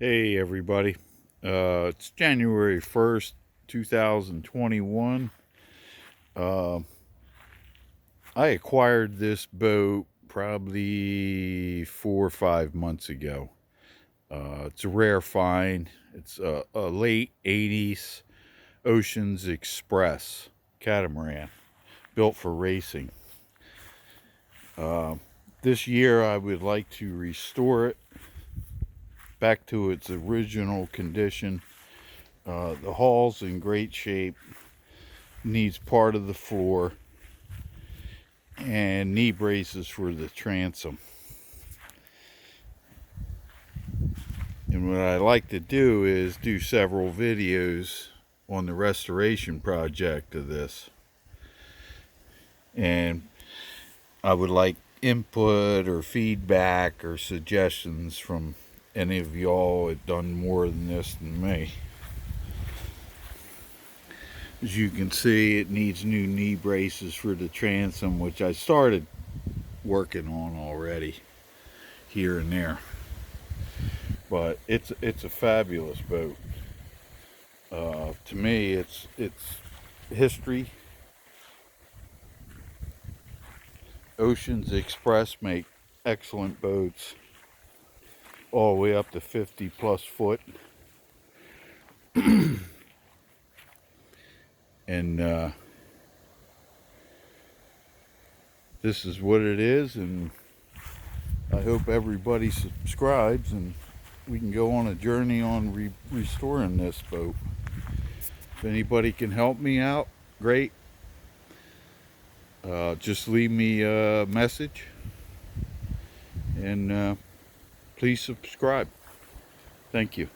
Hey everybody, it's January 1st, 2021. I acquired this boat probably 4 or 5 months ago. It's a rare find. It's a late 80s Ocean's Express catamaran built for racing. This year I would like to restore it back to its original condition. The hull's in great shape, needs part of the floor and knee braces for the transom. And what I like to do is do several videos on the restoration project of this, and I would like input or feedback or suggestions from any of y'all that done more than this than me. As you can see, it needs new knee braces for the transom, which I started working on already here and there. But it's a fabulous boat. To me, it's history. Ocean's Express make excellent boats, all the way up to 50+ foot. And this is what it is, and I hope everybody subscribes and we can go on a journey on restoring this boat. If anybody can help me out, great. Just leave me a message, and please subscribe. Thank you.